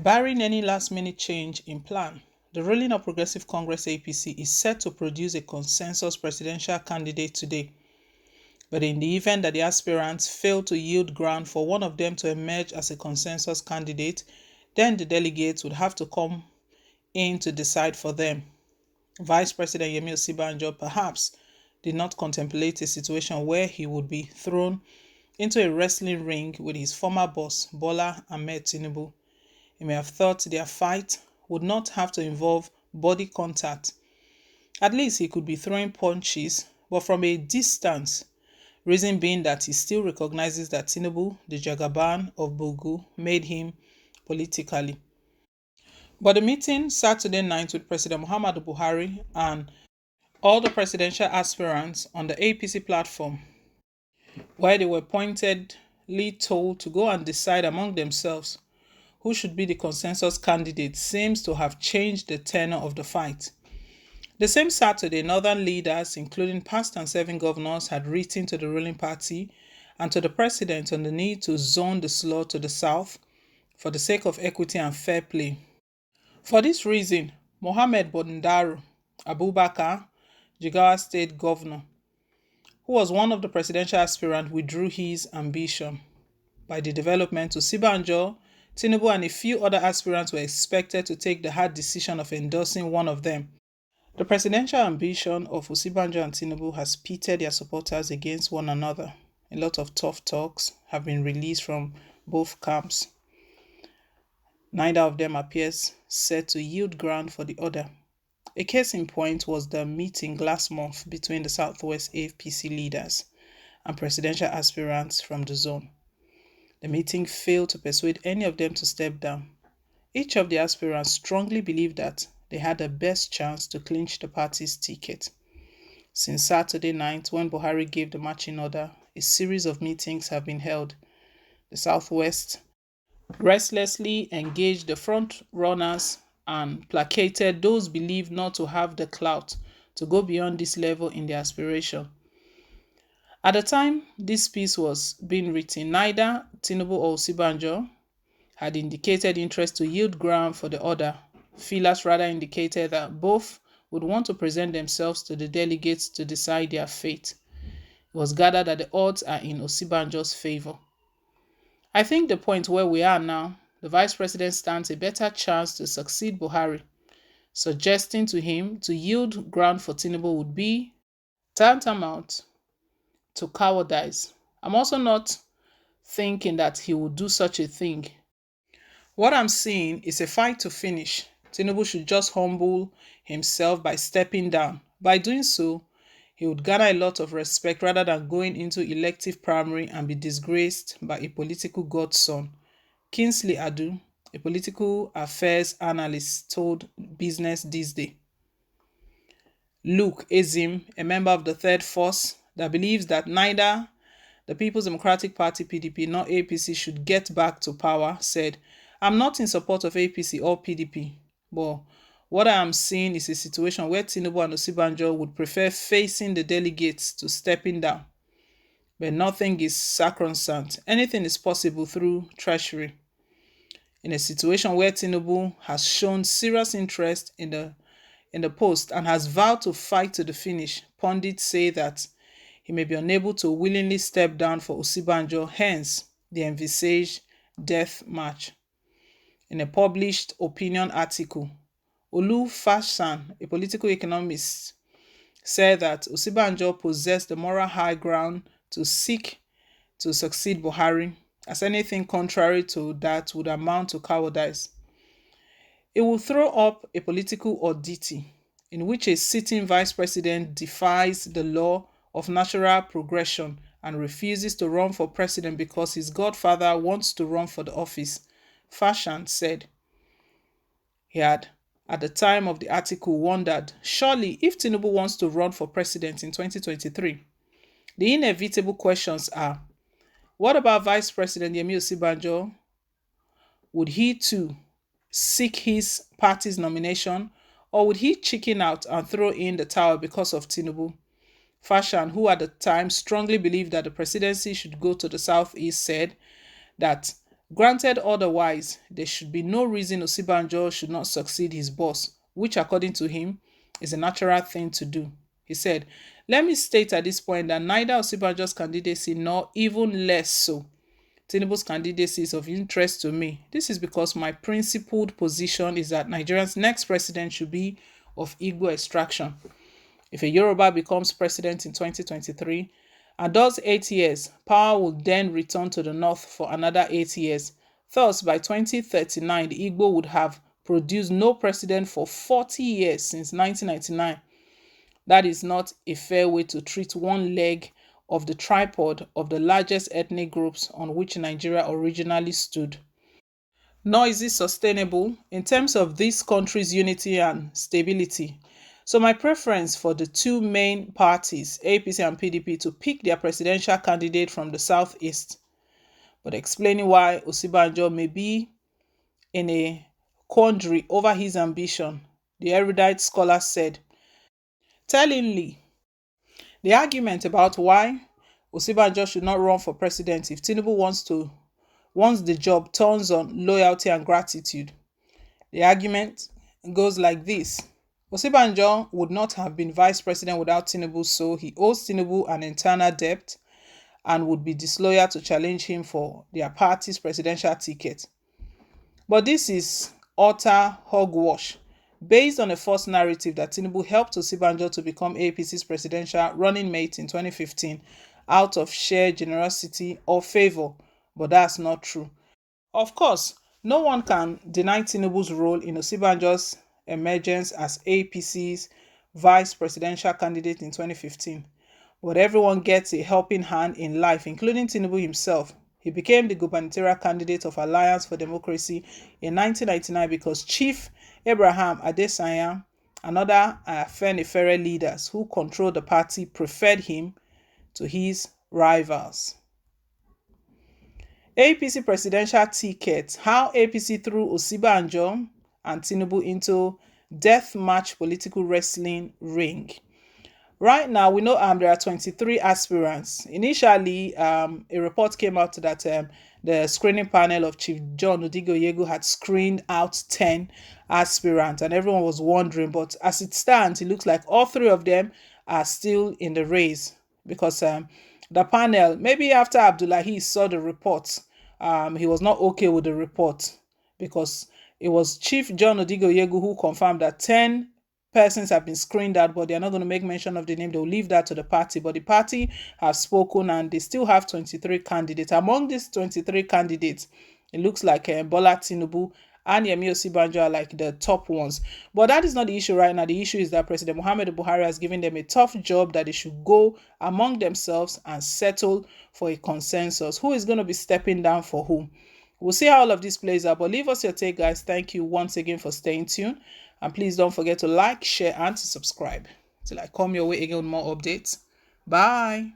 Barring any last-minute change in plan, the ruling All Progressive Congress (APC) is set to produce a consensus presidential candidate today. But in the event that the aspirants fail to yield ground for one of them to emerge as a consensus candidate, then the delegates would have to come in to decide for them. Vice President Yemi Osibanjo perhaps did not contemplate a situation where he would be thrown into a wrestling ring with his former boss, Bola Ahmed Tinubu. He may have thought their fight would not have to involve body contact. At least he could be throwing punches, but from a distance, reason being that he still recognizes that Tinubu, the Jagaban of Bogu, made him politically. But the meeting Saturday night with President Muhammadu Buhari and all the presidential aspirants on the APC platform, where they were pointedly told to go and decide among themselves who should be the consensus candidate, seems to have changed the tenor of the fight. The same Saturday, northern leaders, including past and serving governors, had written to the ruling party and to the president on the need to zone the slot to the south for the sake of equity and fair play. For this reason, Mohammed Bondaru Abubakar, Jigawa State Governor, who was one of the presidential aspirants, withdrew his ambition. By the development, Osibanjo, Tinubu and a few other aspirants were expected to take the hard decision of endorsing one of them. The presidential ambition of Osibanjo and Tinubu has pitted their supporters against one another. A lot of tough talks have been released from both camps. Neither of them appears set to yield ground for the other. A case in point was the meeting last month between the Southwest APC leaders and presidential aspirants from the zone. The meeting failed to persuade any of them to step down. Each of the aspirants strongly believed that they had the best chance to clinch the party's ticket. Since Saturday night, when Buhari gave the marching order, a series of meetings have been held. The Southwest restlessly engaged the front runners and placated those believed not to have the clout to go beyond this level in their aspiration. At the time this piece was being written, neither Tinubu or Osibanjo had indicated interest to yield ground for the other. Feelers rather indicated that both would want to present themselves to the delegates to decide their fate. It was gathered that the odds are in Osibanjo's favor. I think the point where we are now, the vice president stands a better chance to succeed Buhari. Suggesting to him to yield ground for Tinubu would be tantamount to cowardice. I'm also not thinking that he would do such a thing. What I'm seeing is a fight to finish. Tinubu should just humble himself by stepping down. By doing so, he would garner a lot of respect rather than going into elective primary and be disgraced by a political godson. Kingsley Adu, a political affairs analyst, told Business This Day. Luke Ezim, a member of the Third Force that believes that neither the People's Democratic Party (PDP) nor APC should get back to power, said, "I'm not in support of APC or PDP, but what I am seeing is a situation where Tinubu and Osibanjo would prefer facing the delegates to stepping down. But nothing is sacrosanct. Anything is possible through treachery. In a situation where Tinubu has shown serious interest in the post and has vowed to fight to the finish, pundits say that he may be unable to willingly step down for Osibanjo, hence the envisaged death match." In a published opinion article, Olu Fashan, a political economist, said that Osibanjo possessed the moral high ground to seek to succeed Buhari, as anything contrary to that would amount to cowardice. It will throw up a political oddity in which a sitting vice president defies the law of natural progression and refuses to run for president because his godfather wants to run for the office, Fashan said. He had, at the time of the article, wondered, surely if Tinubu wants to run for president in 2023, the inevitable questions are, what about Vice President Yemi Osibanjo? Would he too seek his party's nomination, or would he chicken out and throw in the towel because of Tinubu? Fashan, who at the time strongly believed that the presidency should go to the southeast, said that Granted otherwise, there should be no reason Osibanjo should not succeed his boss, which according to him is a natural thing to do. He said, "Let me state at this point that neither Osibanjo's candidacy nor even less so Tinubu's candidacy is of interest to me. This is because my principled position is that Nigeria's next president should be of Igbo extraction. If a Yoruba becomes president in 2023 and does 8 years, power will then return to the north for another 8 years. Thus, by 2039, the Igbo would have produced no president for 40 years since 1999. That is not a fair way to treat one leg of the tripod of the largest ethnic groups on which Nigeria originally stood. Nor is it sustainable in terms of this country's unity and stability. So my preference for the two main parties, APC and PDP, to pick their presidential candidate from the southeast, but explaining why Osibanjo may be in a quandary over his ambition, the erudite scholar said, tellingly, the argument about why Osibanjo should not run for president if Tinubu wants the job turns on loyalty and gratitude. The argument goes like this. Osibanjo would not have been vice president without Tinubu, so he owes Tinubu an internal debt and would be disloyal to challenge him for their party's presidential ticket. But this is utter hogwash, based on a false narrative that Tinubu helped Osibanjo to become APC's presidential running mate in 2015 out of sheer generosity or favor, but that's not true. Of course, no one can deny Tinubu's role in Osibanjo's emergence as APC's vice presidential candidate in 2015. But everyone gets a helping hand in life, including Tinubu himself. He became the gubernatorial candidate of Alliance for Democracy in 1999 because Chief Abraham Adesanya and other Afenifere leaders who controlled the party preferred him to his rivals. APC presidential ticket, how APC threw Osibanjo and Tinubu into death match political wrestling ring. Right now, we know there are 23 aspirants. Initially, a report came out that the screening panel of Chief John Odigoyegu had screened out 10 aspirants, and everyone was wondering. But as it stands, it looks like all three of them are still in the race because the panel, maybe after Abdullahi saw the report, he was not okay with the report because it was Chief John Odigoyegu who confirmed that 10 persons have been screened out, but they're not going to make mention of the name. They'll leave that to the party. But the party have spoken and they still have 23 candidates. Among these 23 candidates, it looks like Bola Tinubu and Yemi Osibanjo are like the top ones. But that is not the issue right now. The issue is that President Muhammadu Buhari has given them a tough job that they should go among themselves and settle for a consensus. Who is going to be stepping down for whom? We'll see how all of this plays out. But leave us your take, guys. Thank you once again for staying tuned. And please don't forget to like, share, and to subscribe. Till I come your way again with more updates. Bye.